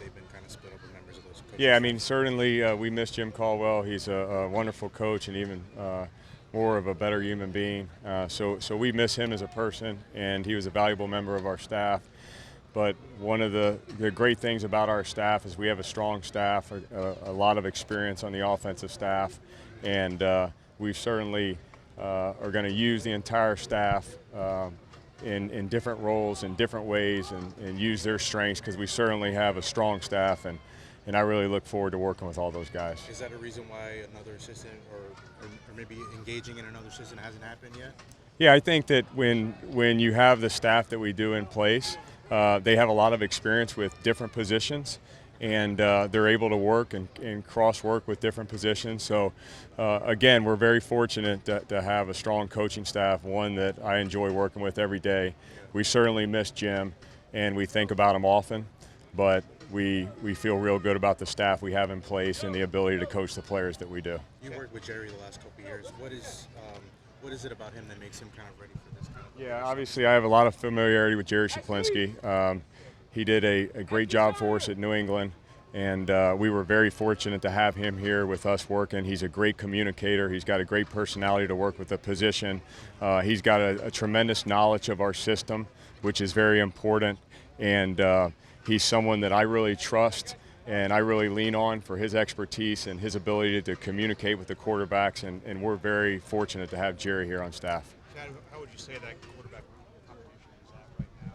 they've been kind of split up with members of those coaches? Yeah, I mean, certainly we miss Jim Caldwell. He's a wonderful coach and even more of a better human being. So we miss him as a person, and he was a valuable member of our staff. But one of the great things about our staff is we have a strong staff, a lot of experience on the offensive staff, and we certainly are going to use the entire staff in different roles, in different ways, and use their strengths, because we certainly have a strong staff, and I really look forward to working with all those guys. Is that a reason why another assistant or maybe engaging in another assistant hasn't happened yet? Yeah, I think that when you have the staff that we do in place, they have a lot of experience with different positions, and they're able to work and cross-work with different positions. So, again, we're very fortunate to have a strong coaching staff, one that I enjoy working with every day. We certainly miss Jim, and we think about him often, but we feel real good about the staff we have in place and the ability to coach the players that we do. You worked with Jerry the last couple of years. What is it about him that makes him kind of ready for this kind of position? Yeah, obviously I have a lot of familiarity with Jerry Shaplinski. He did a great job for us at New England, and we were very fortunate to have him here with us working. He's a great communicator. He's got a great personality to work with the position. He's got a tremendous knowledge of our system, which is very important, and he's someone that I really trust and I really lean on for his expertise and his ability to communicate with the quarterbacks, and we're very fortunate to have Jerry here on staff. Chad, how would you say that quarterback competition is at right now?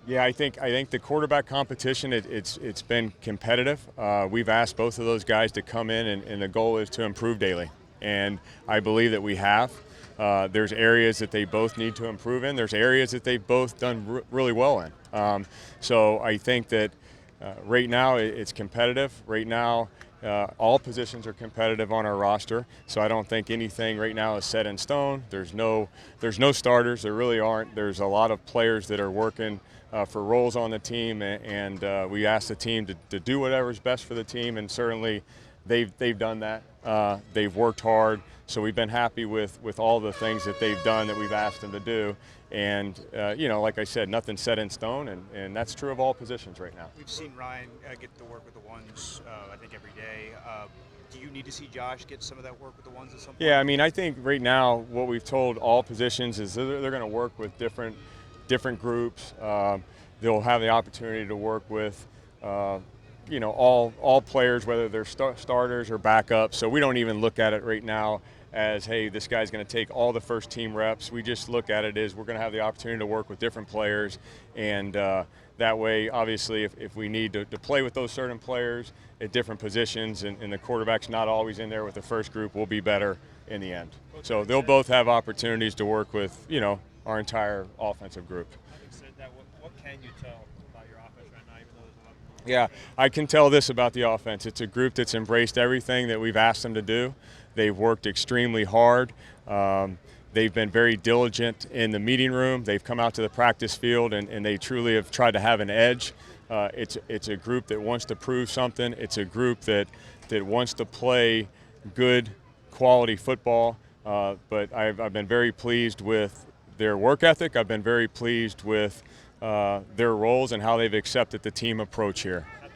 Yeah, I think the quarterback competition, it's been competitive. We've asked both of those guys to come in, and the goal is to improve daily, and I believe that we have. There's areas that they both need to improve in. There's areas that they've both done really well in. So I think that right now it's competitive. Right now all positions are competitive on our roster, so I don't think anything right now is set in stone. There's no starters. There really aren't. There's a lot of players that are working for roles on the team, and we ask the team to do whatever's best for the team, and certainly they've done that. They've worked hard, so we've been happy with all the things that they've done that we've asked them to do. And, like I said, nothing's set in stone, and that's true of all positions right now. We've seen Ryan get to work with the ones, I think, every day. Do you need to see Josh get some of that work with the ones at some point? Yeah, I mean, I think right now what we've told all positions is they're going to work with different groups. They'll have the opportunity to work with all players, whether they're starters or backups. So we don't even look at it right now as, hey, this guy's going to take all the first team reps. We just look at it as we're going to have the opportunity to work with different players, and that way, obviously, if we need to play with those certain players at different positions, and the quarterback's not always in there with the first group, we'll be better in the end. So they'll both have opportunities to work with, our entire offensive group. Having said that, what can you tell about your offense right now, even though there's a lot more? Yeah, I can tell this about the offense. It's a group that's embraced everything that we've asked them to do. They've worked extremely hard. They've been very diligent in the meeting room. They've come out to the practice field, and they truly have tried to have an edge. It's a group that wants to prove something. It's a group that wants to play good, quality football. But I've been very pleased with their work ethic. I've been very pleased with their roles and how they've accepted the team approach here. How do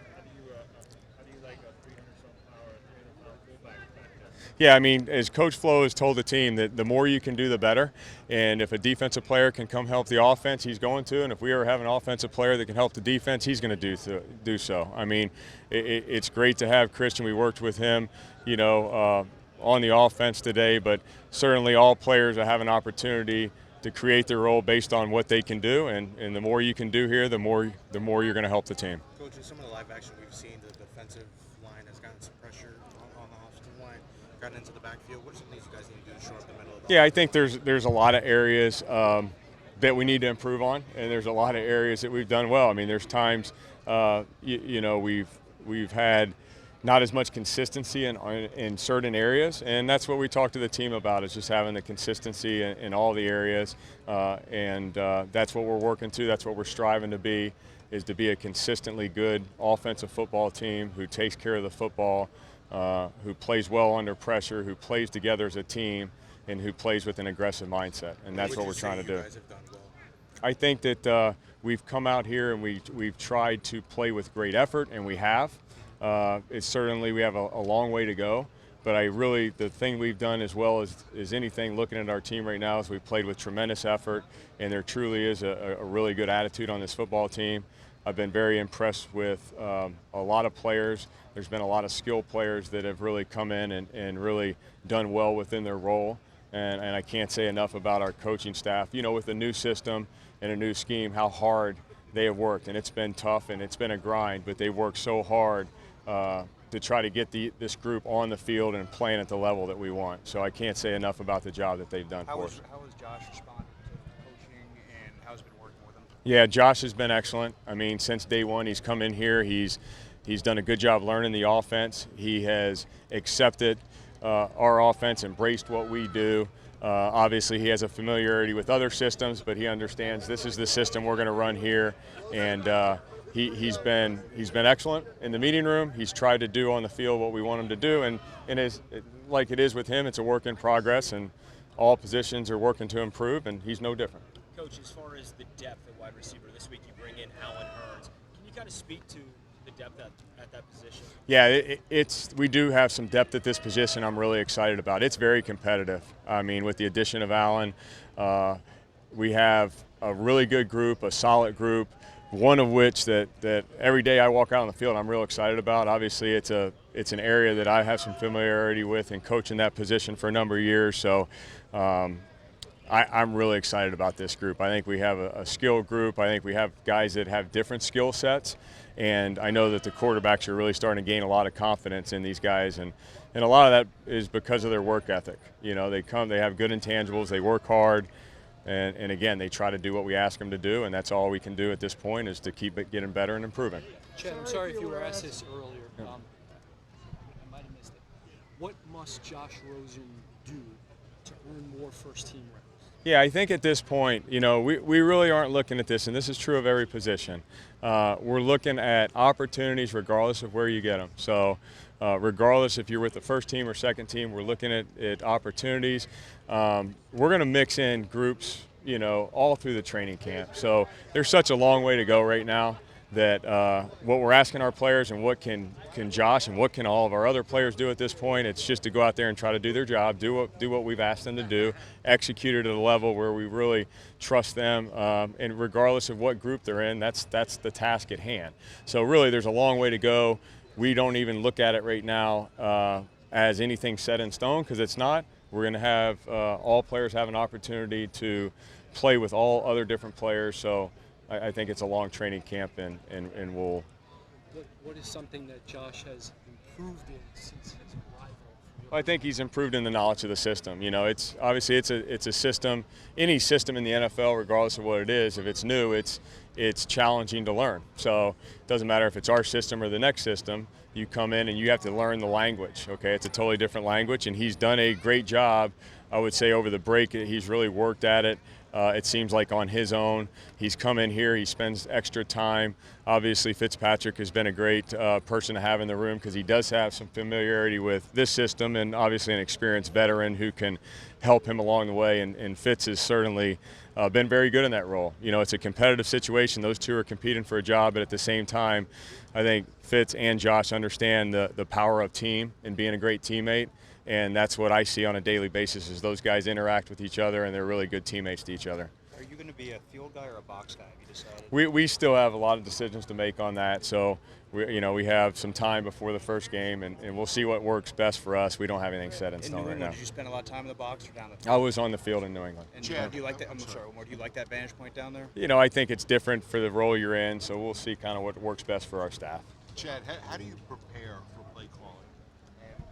you like a 300-some-pound fullback back there? Yeah, I mean, as Coach Flo has told the team, that the more you can do, the better. And if a defensive player can come help the offense, he's going to. And if we ever have an offensive player that can help the defense, he's going to do so. I mean, it's great to have Christian. We worked with him, on the offense today. But certainly all players will have an opportunity to create their role based on what they can do. And the more you can do here, the more you're going to help the team. Coach, in some of the live action we've seen, the defensive line has gotten some pressure on the offensive line, gotten into the backfield. What are some things you guys need to do to shore up the middle of the Yeah, I think there's a lot of areas that we need to improve on, and there's a lot of areas that we've done well. I mean, there's times we've had not as much consistency in certain areas, and that's what we talk to the team about, is just having the consistency in all the areas, and that's what we're working to. That's what we're striving to be, is to be a consistently good offensive football team who takes care of the football, who plays well under pressure, who plays together as a team, and who plays with an aggressive mindset, and that's what we're trying to do. You guys have done well? I think that we've come out here and we've tried to play with great effort, and we have. It's certainly, we have a long way to go. But the thing we've done as well as anything looking at our team right now is we've played with tremendous effort, and there truly is a really good attitude on this football team. I've been very impressed with a lot of players. There's been a lot of skilled players that have really come in and really done well within their role. And I can't say enough about our coaching staff. You know, with a new system and a new scheme, how hard they have worked. And it's been tough and it's been a grind, but they worked so hard to try to get this group on the field and playing at the level that we want. So I can't say enough about the job that they've done for us. How has Josh responded to coaching, and how's it been working with him? Yeah, Josh has been excellent. I mean, since day one, he's come in here. He's done a good job learning the offense. He has accepted our offense, embraced what we do. Obviously, he has a familiarity with other systems, but he understands this is the system we're going to run here. And he's been excellent in the meeting room. He's tried to do on the field what we want him to do, and like it is with him, it's a work in progress, and all positions are working to improve, and he's no different. Coach, as far as the depth at wide receiver, this week you bring in Alan Hearns. Can you kind of speak to the depth at that position? Yeah, we do have some depth at this position I'm really excited about. It's very competitive. I mean, with the addition of Alan, we have a really good group, a solid group, one of which that every day I walk out on the field I'm real excited about. Obviously, it's an area that I have some familiarity with and coaching that position for a number of years. So I'm really excited about this group. I think we have a skilled group. I think we have guys that have different skill sets. And I know that the quarterbacks are really starting to gain a lot of confidence in these guys. And a lot of that is because of their work ethic. You know, they have good intangibles, they work hard. And again, they try to do what we ask them to do, and that's all we can do at this point is to keep it getting better and improving. Chad, I'm sorry if you were asked this earlier. I might have missed it. What must Josh Rosen do to earn more first-team reps? Yeah, I think at this point, you know, we really aren't looking at this, and this is true of every position. We're looking at opportunities regardless of where you get them. So regardless if you're with the first team or second team, we're looking at opportunities. We're going to mix in groups, you know, all through the training camp. So there's such a long way to go right now that what we're asking our players and what can Josh and what can all of our other players do at this point, it's just to go out there and try to do their job, do what we've asked them to do, execute it at a level where we really trust them, and regardless of what group they're in, that's the task at hand. So really there's a long way to go. We don't even look at it right now as anything set in stone, because it's not. We're going to have all players have an opportunity to play with all other different players. So I think it's a long training camp, and we'll. What is something that Josh has improved in since his arrival? I think he's improved in the knowledge of the system. You know, it's obviously it's a system. Any system in the NFL, regardless of what it is, if it's new, it's challenging to learn. So it doesn't matter if it's our system or the next system. You come in and you have to learn the language. Okay, it's a totally different language, and he's done a great job. I would say over the break, he's really worked at it. It seems like on his own. He's come in here, he spends extra time. Obviously, Fitzpatrick has been a great person to have in the room because he does have some familiarity with this system and obviously an experienced veteran who can help him along the way. And Fitz has certainly been very good in that role. You know, it's a competitive situation. Those two are competing for a job, but at the same time, I think Fitz and Josh understand the power of team and being a great teammate. And that's what I see on a daily basis is those guys interact with each other and they're really good teammates to each other. Are you going to be a field guy or a box guy? Have you decided? We still have a lot of decisions to make on that. So, we have some time before the first game, and we'll see what works best for us. We don't have anything set in stone right now. Did you spend a lot of time in the box or down the field? I was on the field in New England. And do you like that? I'm sorry, Omar, do you like that vantage point down there? You know, I think it's different for the role you're in, so we'll see kind of what works best for our staff. Chad, how do you prepare for play calling? And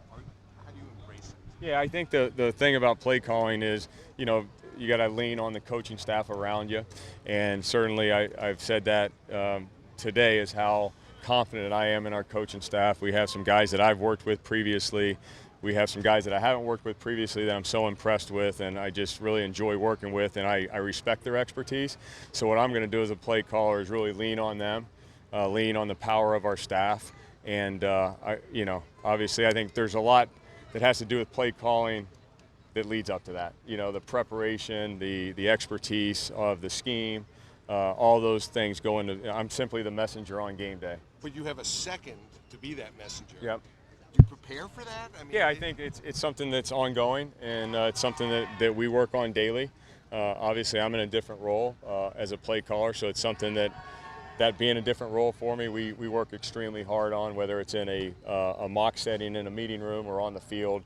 how do you embrace it? Yeah, I think the thing about play calling is, you know, you got to lean on the coaching staff around you. And certainly I've said that today is how confident I am in our coaching staff. We have some guys that I've worked with previously. We have some guys that I haven't worked with previously that I'm so impressed with and I just really enjoy working with, and I respect their expertise. So what I'm going to do as a play caller is really lean on them, lean on the power of our staff. And, obviously I think there's a lot that has to do with play calling that leads up to that. You know, the preparation, the expertise of the scheme, all those things go into. I'm simply the messenger on game day. But you have a second to be that messenger. Yep. Do you prepare for that? I mean, Yeah, I think it's something that's ongoing, and it's something that we work on daily. Obviously, I'm in a different role as a play caller, so it's something that being a different role for me, we work extremely hard on, whether it's in a mock setting in a meeting room or on the field.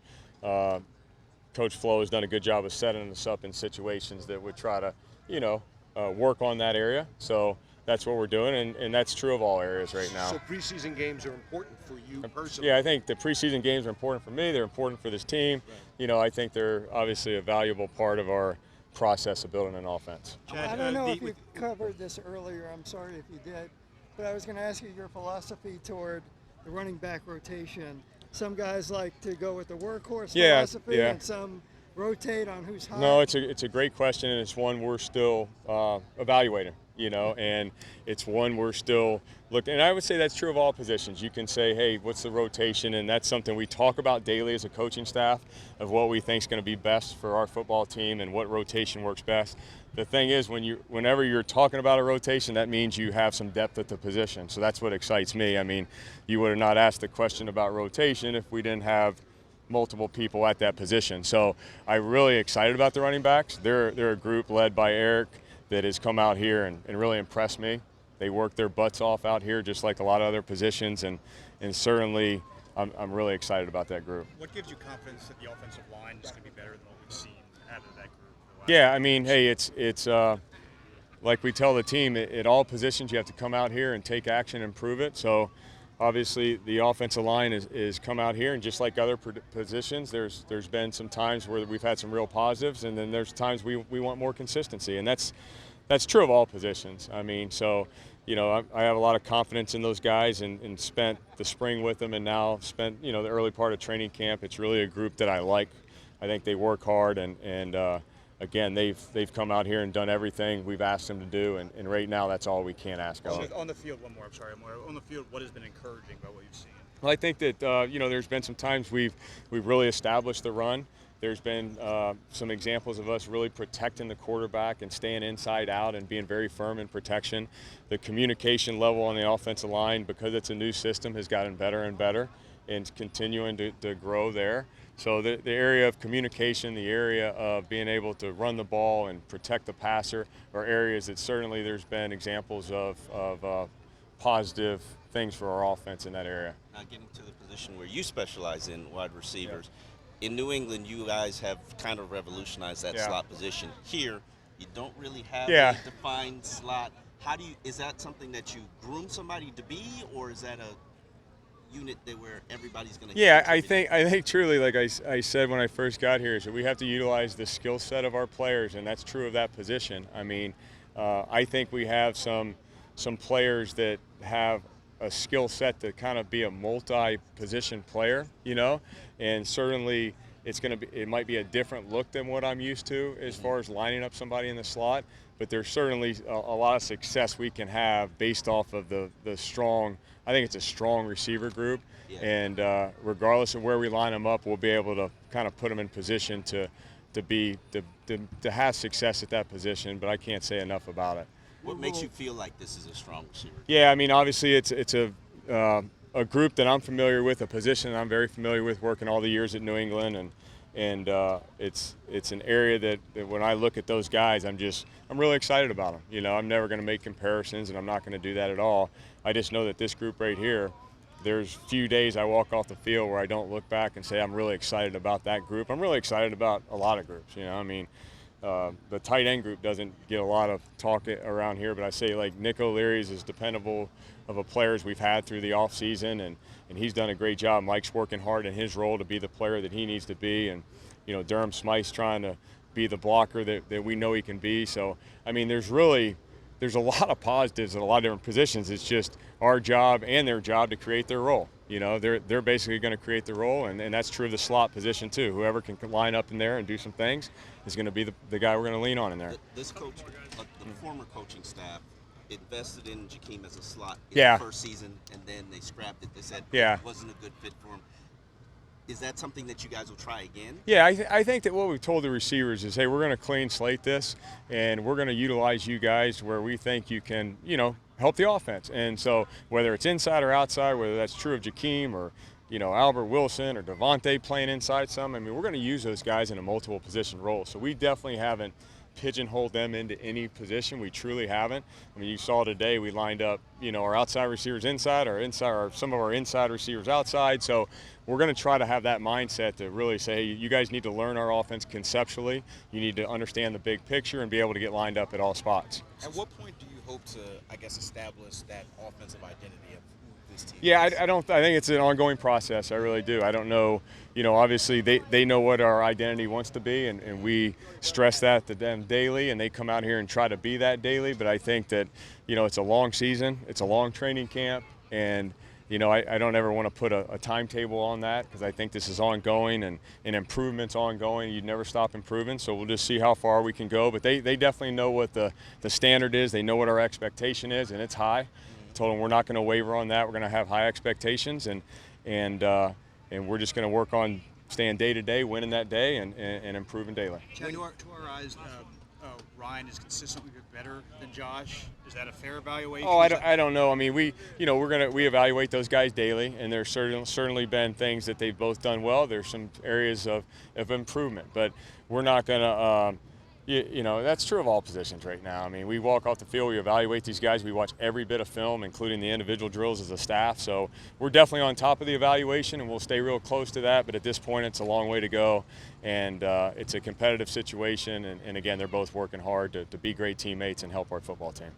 Coach Flo has done a good job of setting us up in situations that would try to, work on that area. So that's what we're doing, and that's true of all areas right now. So preseason games are important for you personally. Yeah, I think the preseason games are important for me. They're important for this team. Right. I think they're obviously a valuable part of our process of building an offense. I don't know if you covered this earlier. I'm sorry if you did, but I was going to ask you your philosophy toward the running back rotation. Some guys like to go with the workhorse philosophy, and some rotate on who's hot. No, it's a great question, and it's one we're still evaluating. And it's one we're still looking. And I would say that's true of all positions. You can say, hey, what's the rotation? And that's something we talk about daily as a coaching staff of what we think is going to be best for our football team and what rotation works best. The thing is, whenever you're talking about a rotation, that means you have some depth at the position. So that's what excites me. I mean, you would have not asked the question about rotation if we didn't have multiple people at that position. So I'm really excited about the running backs. They're a group led by Eric that has come out here and really impressed me. They work their butts off out here just like a lot of other positions, and certainly I'm really excited about that group. What gives you confidence that the offensive line is going to be better than what we've seen out of that group? Yeah, I mean, hey, it's like we tell the team, at all positions you have to come out here and take action and prove it. So obviously the offensive line is come out here, and just like other positions, there's been some times where we've had some real positives, and then there's times we want more consistency, and that's true of all positions. I mean, so I have a lot of confidence in those guys, and spent the spring with them, and now spent the early part of training camp. It's really a group that I like. I think they work hard, and again, they've come out here and done everything we've asked them to do, and right now that's all we can ask of them. On the field, one more. I'm sorry. On the field, what has been encouraging about what you've seen? Well, I think that there's been some times we've really established the run. There's been some examples of us really protecting the quarterback and staying inside out and being very firm in protection. The communication level on the offensive line, because it's a new system, has gotten better and better, and continuing to grow there. So the area of communication, the area of being able to run the ball and protect the passer are areas that certainly there's been examples of positive things for our offense in that area. Now getting to the position where you specialize in wide receivers. Yeah. In New England, you guys have kind of revolutionized that slot position. Here, you don't really have a defined slot. Is that something that you groom somebody to be, or is that a unit where everybody's going to? Yeah, I think truly, like I said when I first got here, is that we have to utilize the skill set of our players, and that's true of that position. I mean, I think we have some players that have a skill set to kind of be a multi-position player, and certainly it might be a different look than what I'm used to as far as lining up somebody in the slot, but there's certainly a lot of success we can have based off of the strong, I think it's a strong receiver group, and regardless of where we line them up, we'll be able to kind of put them in position to have success at that position, but I can't say enough about it. What makes you feel like this is a strong receiver? Yeah, I mean, obviously it's a group that I'm familiar with, a position that I'm very familiar with, working all the years at New England, and it's an area that when I look at those guys, I'm really excited about them. I'm never going to make comparisons, and I'm not going to do that at all. I just know that this group right here, there's few days I walk off the field where I don't look back and say I'm really excited about that group. I'm really excited about a lot of groups. I mean. The tight end group doesn't get a lot of talk around here, but I say like Nick O'Leary's as dependable of a player as we've had through the offseason, and he's done a great job. Mike's working hard in his role to be the player that he needs to be, and Durham Smythe's trying to be the blocker that we know he can be. So I mean, there's a lot of positives in a lot of different positions. It's just our job and their job to create their role. They're basically going to create the role, and that's true of the slot position too. Whoever can line up in there and do some things is going to be the guy we're going to lean on in there. This coach, the former coaching staff, invested in Jakeem as a slot in the first season, and then they scrapped it. They said it wasn't a good fit for him. Is that something that you guys will try again? Yeah, I think that what we've told the receivers is, hey, we're going to clean slate this, and we're going to utilize you guys where we think you can, help the offense. And so whether it's inside or outside, whether that's true of Jakeem or, Albert Wilson or Devontae playing inside some, I mean, we're going to use those guys in a multiple position role. So we definitely haven't pigeonholed them into any position. We truly haven't. I mean, you saw today we lined up, our outside receivers inside, or some of our inside receivers outside. So we're going to try to have that mindset to really say, hey, you guys need to learn our offense conceptually. You need to understand the big picture and be able to get lined up at all spots. At what point do you hope to, I guess, establish that offensive identity of who this team Yeah, is? I think it's an ongoing process. I really do. I don't know. Obviously they know what our identity wants to be, and we stress that to them daily, and they come out here and try to be that daily. But I think that, it's a long season. It's a long training camp, and I don't ever want to put a timetable on that because I think this is ongoing and improvement's ongoing. You'd never stop improving, so we'll just see how far we can go. But they definitely know what the standard is. They know what our expectation is, and it's high. I told them we're not going to waver on that. We're going to have high expectations, and we're just going to work on staying day to day, winning that day, and improving daily. Chad, to our eyes, Ryan is consistently better than Josh. Is that a fair evaluation? Oh, I don't know. I mean, we evaluate those guys daily, and there's certainly been things that they've both done well. There's some areas of improvement, but we're not going to. That's true of all positions right now. I mean, we walk off the field, we evaluate these guys, we watch every bit of film, including the individual drills as a staff. So we're definitely on top of the evaluation, and we'll stay real close to that. But at this point, it's a long way to go, and it's a competitive situation. And again, they're both working hard to be great teammates and help our football team.